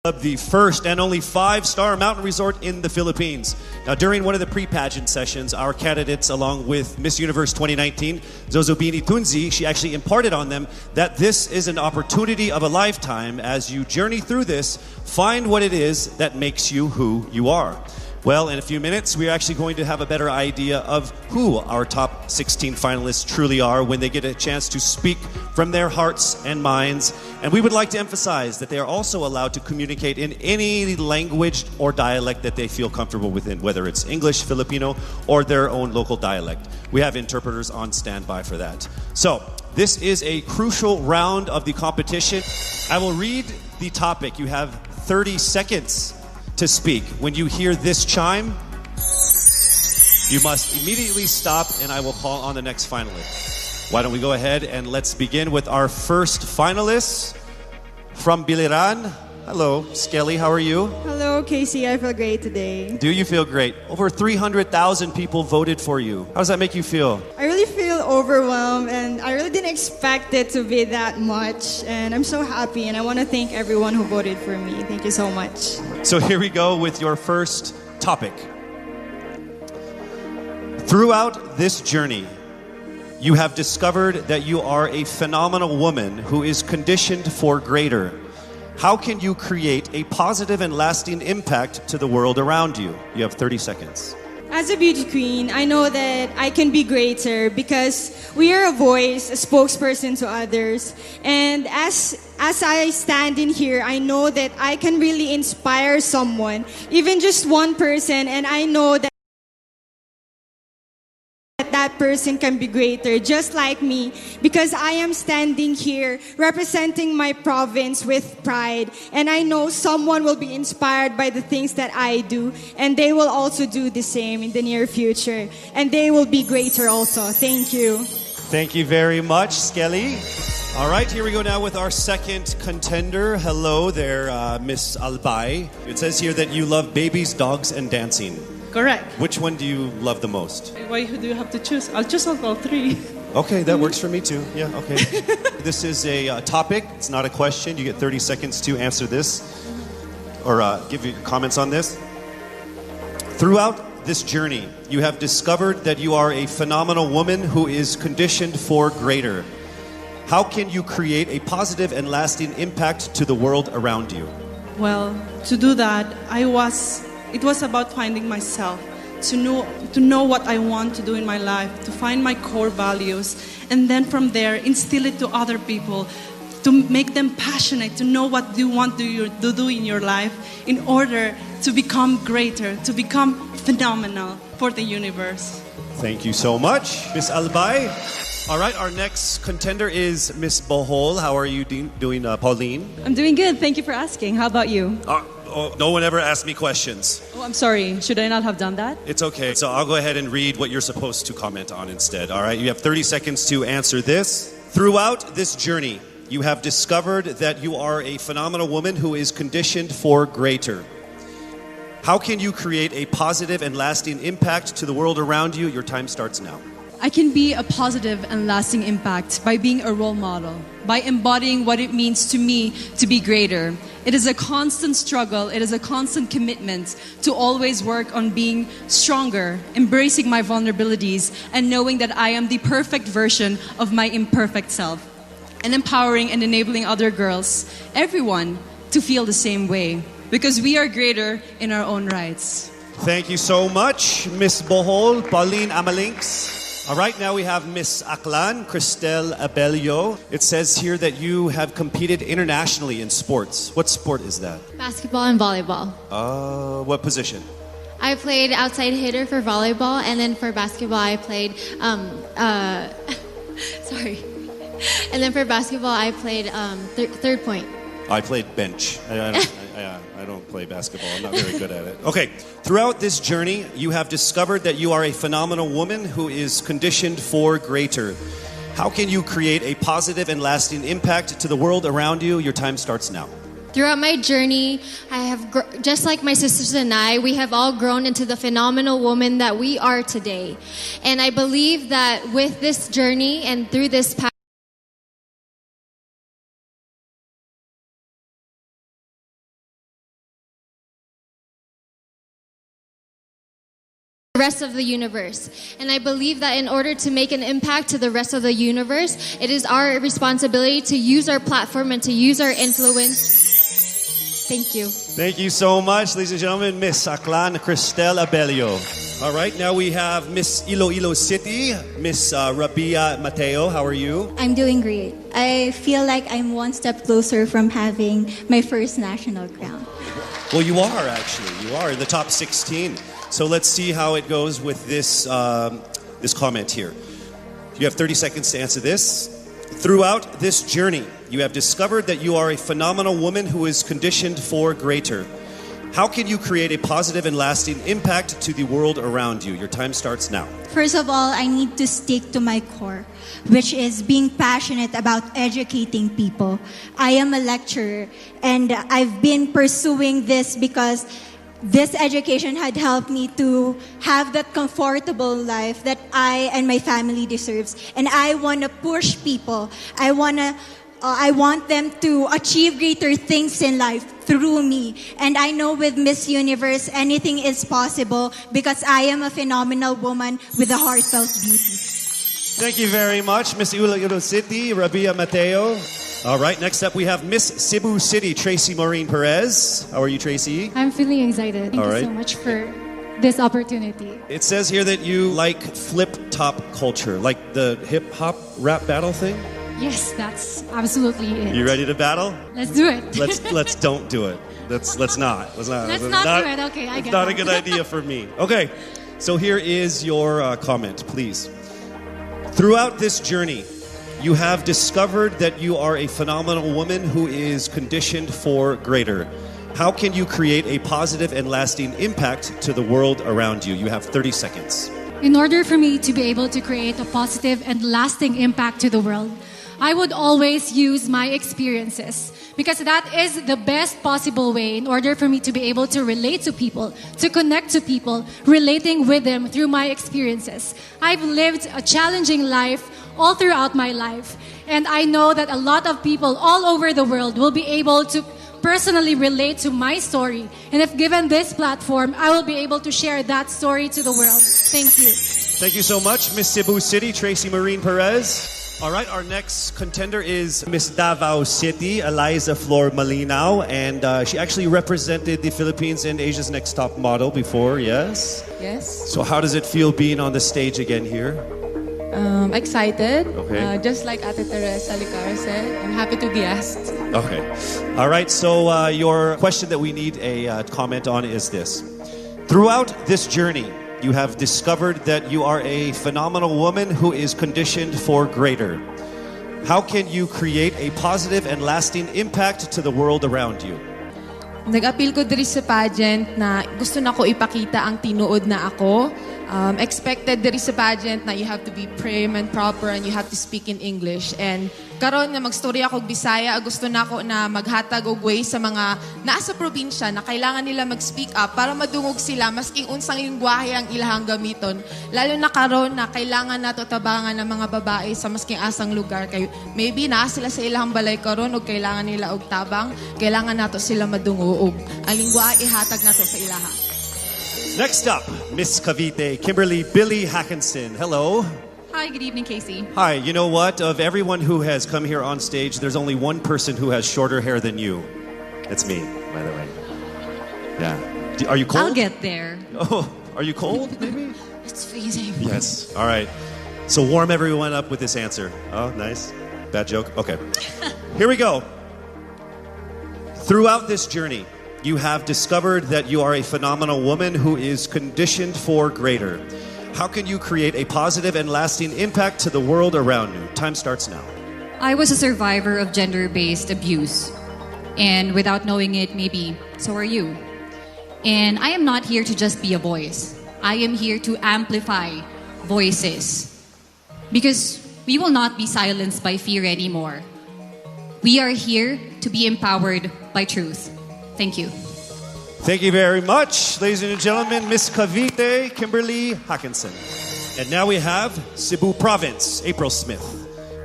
The first and only 5-star mountain resort in the Philippines. Now, during one of the pre-pageant sessions, our candidates, along with Miss Universe 2019, Zozobini Tunzi, she actually imparted on them that this is an opportunity of a lifetime. As you journey through this, find what it is that makes you who you are. Well, in a few minutes, we're actually going to have a better idea of who our top 16 finalists truly are when they get a chance to speak from their hearts and minds. And we would like to emphasize that they are also allowed to communicate in any language or dialect that they feel comfortable within, whether it's English, Filipino, or their own local dialect. We have interpreters on standby for that. So, this is a crucial round of the competition. I will read the topic. You have 30 seconds to speak. When you hear this chime, you must immediately stop and I will call on the next finalist. Why don't we go ahead and let's begin with our first finalist from Biliran. Hello, Skelly, how are you? Hello, Casey. I feel great today. Do you feel great? Over 300,000 people voted for you. How does that make you feel? I really feel overwhelmed and I really didn't expect it to be that much. And I'm so happy and I want to thank everyone who voted for me. Thank you so much. So here we go with your first topic. Throughout this journey, you have discovered that you are a phenomenal woman who is conditioned for greater. How can you create a positive and lasting impact to the world around you? You have 30 seconds. As a beauty queen, I know that I can be greater because we are a voice, a spokesperson to others. And as I stand in here, I know that I can really inspire someone, even just one person, and I know that that person can be greater, just like me, because I am standing here representing my province with pride, and I know someone will be inspired by the things that I do, and they will also do the same in the near future, and they will be greater also. Thank you. Thank you very much, Skelly. All right, here we go now with our second contender. Hello there, Miss Albay. It says here that you love babies, dogs, and dancing. Correct. Which one do you love the most? Why do you have to choose? I'll choose all three. Okay, that works for me too. Yeah, okay. This is a topic. It's not a question. You get 30 seconds to answer this or give your comments on this. Throughout this journey, you have discovered that you are a phenomenal woman who is conditioned for greater. How can you create a positive and lasting impact to the world around you? Well, to do that, it was about finding myself, to know what I want to do in my life, to find my core values, and then from there instill it to other people, to make them passionate, to know what you want to do in your life in order to become greater, to become phenomenal for the universe. Thank you so much, Miss Albay. All right, our next contender is Miss Bohol. How are you doing, Pauline? I'm doing good. Thank you for asking. How about you? No one ever asked me questions. Oh, I'm sorry. Should I not have done that? It's okay. So I'll go ahead and read what you're supposed to comment on instead. All right, you have 30 seconds to answer this. Throughout this journey, you have discovered that you are a phenomenal woman who is conditioned for greater. How can you create a positive and lasting impact to the world around you? Your time starts now. I can be a positive and lasting impact by being a role model, by embodying what it means to me to be greater. It is a constant struggle, it is a constant commitment to always work on being stronger, embracing my vulnerabilities, and knowing that I am the perfect version of my imperfect self, and empowering and enabling other girls, everyone, to feel the same way, because we are greater in our own rights. Thank you so much, Miss Bohol, Pauline Amalinks. All right, now we have Miss Aklan, Cristel Abelio. It says here that you have competed internationally in sports. What sport is that? Basketball and volleyball. What position? I played outside hitter for volleyball, and then for basketball I played, sorry. And then for basketball I played third point. I played bench. I don't play basketball. I'm not very good at it. Okay. Throughout this journey, you have discovered that you are a phenomenal woman who is conditioned for greater. How can you create a positive and lasting impact to the world around you? Your time starts now. Throughout my journey, I have, just like my sisters and I, we have all grown into the phenomenal woman that we are today. And I believe that with this journey and through this path, the rest of the universe. And I believe that in order to make an impact to the rest of the universe, it is our responsibility to use our platform and to use our influence. Thank you. Thank you so much, ladies and gentlemen, Miss Aklan Cristel Abelio. All right, now we have Miss Iloilo City, Miss Rabia Mateo. How are you? I'm doing great. I feel like I'm one step closer from having my first national crown. Well, you are actually. You are in the top 16. So let's see how it goes with this this comment here. You have 30 seconds to answer this. Throughout this journey, you have discovered that you are a phenomenal woman who is conditioned for greater. How can you create a positive and lasting impact to the world around you? Your time starts now. First of all, I need to stick to my core, which is being passionate about educating people. I am a lecturer, and I've been pursuing this because this education had helped me to have that comfortable life that I and my family deserves. And I want to push people. I want them to achieve greater things in life through me. And I know with Miss Universe, anything is possible because I am a phenomenal woman with a heartfelt beauty. Thank you very much, Miss Iloilo City, Rabia Mateo. All right, next up we have Miss Cebu City, Tracy Maureen Perez. How are you, Tracy? I'm feeling excited. Thank you so much for this opportunity. It says here that you like flip-top culture, like the hip-hop rap battle thing. Yes, that's absolutely it. You ready to battle? Let's do it. Let's don't do it. Let's not. Let's not do it. Okay, I get it. It's not a good idea for me. Okay, so here is your comment, please. Throughout this journey, you have discovered that you are a phenomenal woman who is conditioned for greater. How can you create a positive and lasting impact to the world around you? You have 30 seconds. In order for me to be able to create a positive and lasting impact to the world, I would always use my experiences because that is the best possible way in order for me to be able to relate to people, to connect to people, relating with them through my experiences. I've lived a challenging life all throughout my life, and I know that a lot of people all over the world will be able to personally relate to my story. And if given this platform, I will be able to share that story to the world. Thank you. Thank you so much, Miss Cebu City, Tracy Maureen Perez. All right, our next contender is Miss Davao City, Eliza Flor Malinao, and she actually represented the Philippines in Asia's Next Top Model before, yes? Yes. So how does it feel being on the stage again here? Excited. Okay. Just like Ate Teresa Licar said, I'm happy to be asked. Okay. All right, so your question that we need a comment on is this. Throughout this journey, you have discovered that you are a phenomenal woman who is conditioned for greater. How can you create a positive and lasting impact to the world around you? Nag-appeal ko diri sa pageant na gusto na ko ipakita ang tinuod na ako. Expected diri sa pageant na you have to be prim and proper and you have to speak in English. And karon nga magstorya ako og Bisaya, gusto na ko na maghatag og way sa mga nasa probinsya na kailangan nila mag-speak up para madungog sila maski unsang lingwahe ang ilahang gamiton. Lalo na karon na kailangan nato tabangan ng mga babae sa masking asang lugar kay maybe naa sila sa ilahang balay karon og kailangan nila og tabang, kailangan nato sila madungog. Ang lingwahe ihatag nato sa ilaha. Next up, Miss Cavite, Kimberly Billy Hackinson. Hello. Hi, good evening, Casey. Hi, you know what? Of everyone who has come here on stage, there's only one person who has shorter hair than you. It's me, by the way. Yeah. Are you cold? I'll get there. Oh, are you cold, maybe? It's freezing. Yes. All right. So warm everyone up with this answer. Oh, nice. Bad joke? Okay. Here we go. Throughout this journey, you have discovered that you are a phenomenal woman who is conditioned for greater. How can you create a positive and lasting impact to the world around you? Time starts now. I was a survivor of gender-based abuse. And without knowing it, maybe so are you. And I am not here to just be a voice. I am here to amplify voices. Because we will not be silenced by fear anymore. We are here to be empowered by truth. Thank you. Thank you very much, ladies and gentlemen, Miss Cavite, Kimberly Hackinson. And now we have Cebu Province, April Smith.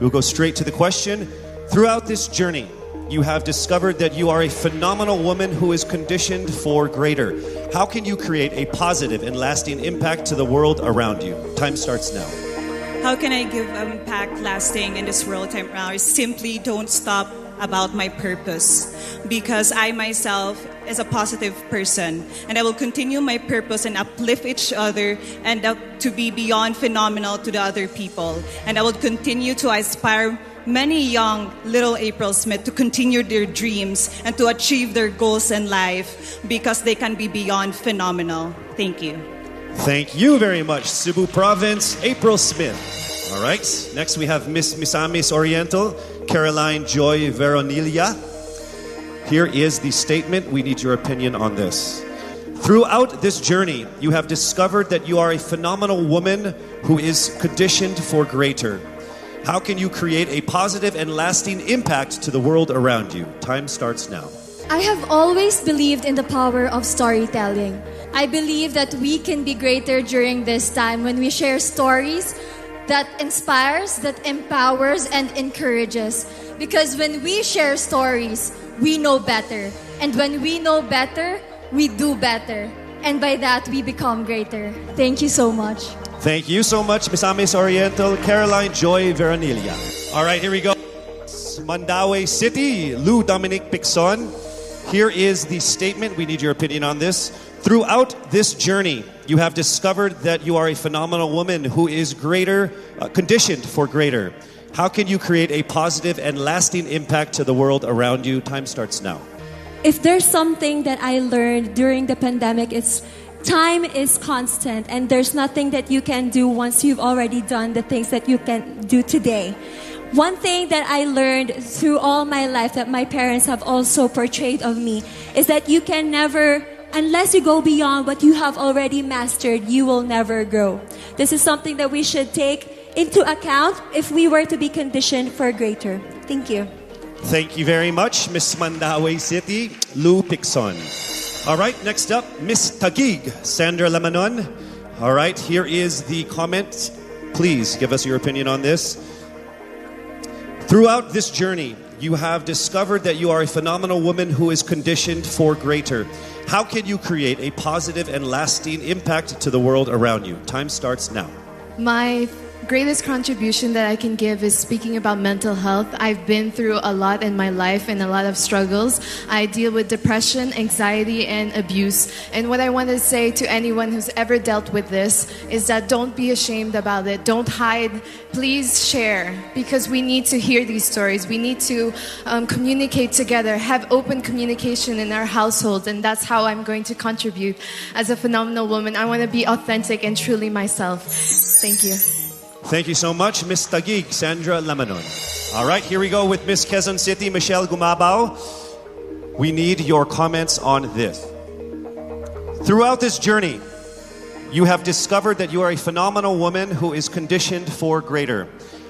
We'll go straight to the question. Throughout this journey, you have discovered that you are a phenomenal woman who is conditioned for greater. How can you create a positive and lasting impact to the world around you? Time starts now. How can I give impact lasting in this world right now? Is simply don't stop about my purpose, because I myself is a positive person, and I will continue my purpose and uplift each other and to be beyond phenomenal to the other people. And I will continue to inspire many young little April Smith to continue their dreams and to achieve their goals in life, because they can be beyond phenomenal. Thank you. Thank you very much, Cebu Province, April Smith. All right, next we have Miss Misamis Oriental, Caroline Joy Veronilia. Here is the statement. We need your opinion on this. Throughout this journey, you have discovered that you are a phenomenal woman who is conditioned for greater. How can you create a positive and lasting impact to the world around you? Time starts now. I have always believed in the power of storytelling. I believe that we can be greater during this time when we share stories that inspires, that empowers, and encourages. Because when we share stories, we know better. And when we know better, we do better. And by that, we become greater. Thank you so much. Thank you so much, Misamis Oriental, Caroline Joy Veronilia. All right, here we go. Mandaue City, Lou Dominic Picson. Here is the statement. We need your opinion on this. Throughout this journey, you have discovered that you are a phenomenal woman who is greater, conditioned for greater. How can you create a positive and lasting impact to the world around you? Time starts now. If there's something that I learned during the pandemic, it's time is constant, and there's nothing that you can do once you've already done the things that you can do today. One thing that I learned through all my life that my parents have also portrayed of me is that you can never, unless you go beyond what you have already mastered, you will never grow. This is something that we should take into account if we were to be conditioned for greater. Thank you. Thank you very much, Miss Mandaue City, Lou Picson. All right, next up, Miss Taguig, Sandra Lamanon. All right, here is the comment. Please give us your opinion on this. Throughout this journey, you have discovered that you are a phenomenal woman who is conditioned for greater. How can you create a positive and lasting impact to the world around you? Time starts now. My greatest contribution that I can give is speaking about mental health. I've been through a lot in my life and a lot of struggles. I deal with depression, anxiety, and abuse. And what I want to say to anyone who's ever dealt with this is that don't be ashamed about it. Don't hide. Please share, because we need to hear these stories. We need to communicate together, have open communication in our household, and that's how I'm going to contribute as a phenomenal woman. I want to be authentic and truly myself. Thank you. Thank you so much, Miss Taguig, Sandra Lamanon. All right, here we go with Miss Quezon City, Michelle Gumabao. We need your comments on this. Throughout this journey, you have discovered that you are a phenomenal woman who is conditioned for greater.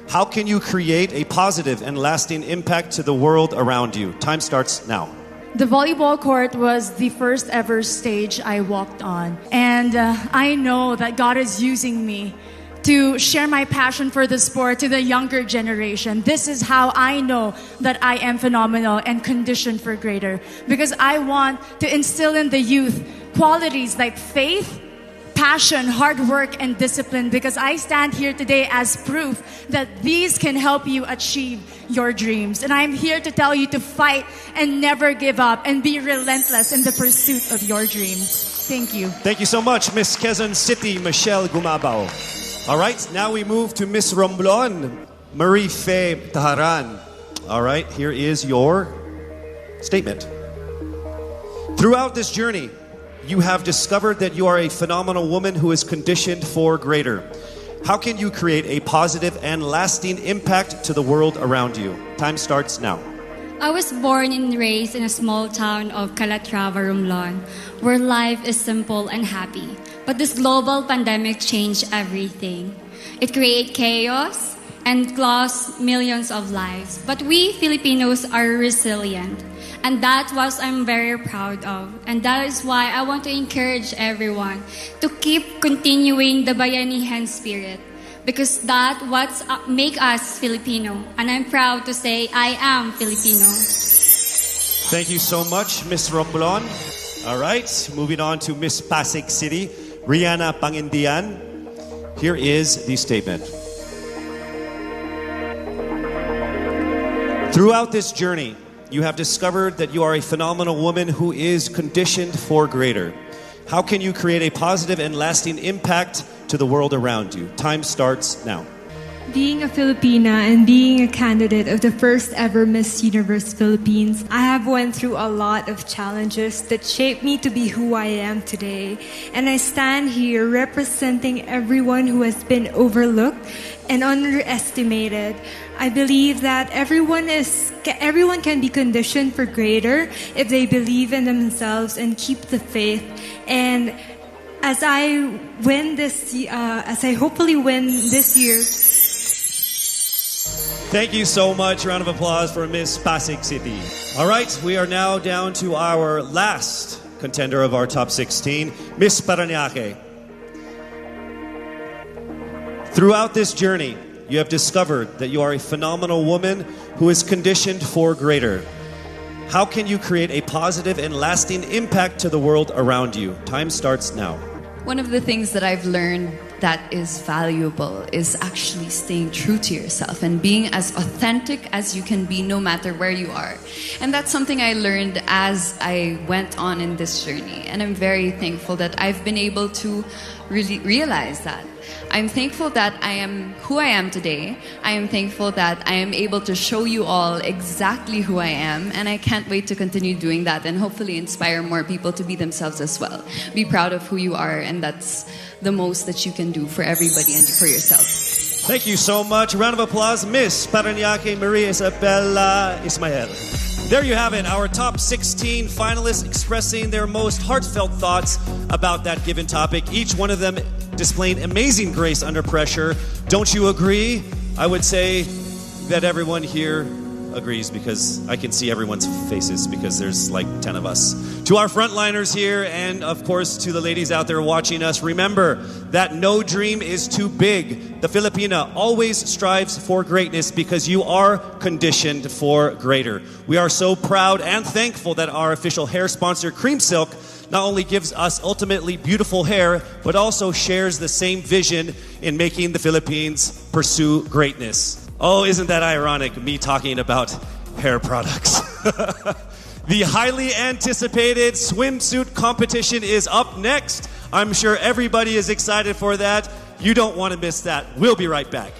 How can you create a positive and lasting impact to the world around you? Time starts now. The volleyball court was the first ever stage I walked on. And I know that God is using me to share my passion for the sport to the younger generation. This is how I know that I am phenomenal and conditioned for greater. Because I want to instill in the youth qualities like faith, passion, hard work, and discipline, because I stand here today as proof that these can help you achieve your dreams. And I'm here to tell you to fight and never give up and be relentless in the pursuit of your dreams. Thank you. Thank you so much, Miss Quezon City, Michelle Gumabao. All right, now we move to Miss Romblon, Marie Faye Taharan. All right, here is your statement. Throughout this journey, you have discovered that you are a phenomenal woman who is conditioned for greater. How can you create a positive and lasting impact to the world around you? Time starts now. I was born and raised in a small town of Calatrava, Romblon, where life is simple and happy. But this global pandemic changed everything. It created chaos and lost millions of lives. But we Filipinos are resilient. And that's what I'm very proud of. And that is why I want to encourage everyone to keep continuing the Bayanihan spirit. Because that's what makes us Filipino. And I'm proud to say I am Filipino. Thank you so much, Miss Romblon. All right, moving on to Miss Pasig City, Rihanna Pangindian. Here is the statement. Throughout this journey, you have discovered that you are a phenomenal woman who is conditioned for greater. How can you create a positive and lasting impact to the world around you? Time starts now. Being a Filipina and being a candidate of the first ever Miss Universe Philippines, I have went through a lot of challenges that shaped me to be who I am today. And I stand here representing everyone who has been overlooked and underestimated. I believe that everyone can be conditioned for greater if they believe in themselves and keep the faith. And as I hopefully win this year. Thank you so much. Round of applause for Miss Pasig City. All right, we are now down to our last contender of our top 16, Miss Parañaque. Throughout this journey, you have discovered that you are a phenomenal woman who is conditioned for greater. How can you create a positive and lasting impact to the world around you? Time starts now. One of the things that I've learned that is valuable is actually staying true to yourself and being as authentic as you can be no matter where you are. And that's something I learned as I went on in this journey. And I'm very thankful that I've been able to really realize that. I'm thankful that I am who I am today. I am thankful that I am able to show you all exactly who I am, and I can't wait to continue doing that and hopefully inspire more people to be themselves as well. Be proud of who you are, and that's the most that you can do for everybody and for yourself. Thank you so much. A round of applause, Miss Parañaque Maria Isabella Ismael. There you have it, our top 16 finalists expressing their most heartfelt thoughts about that given topic. Each one of them displaying amazing grace under pressure. Don't you agree? I would say that everyone here agrees because I can see everyone's faces because there's like 10 of us. To our frontliners here and of course to the ladies out there watching us, remember that no dream is too big. The Filipina always strives for greatness because you are conditioned for greater. We are so proud and thankful that our official hair sponsor, Cream Silk, not only gives us ultimately beautiful hair, but also shares the same vision in making the Philippines pursue greatness. Oh, isn't that ironic, me talking about hair products? The highly anticipated swimsuit competition is up next. I'm sure everybody is excited for that. You don't want to miss that. We'll be right back.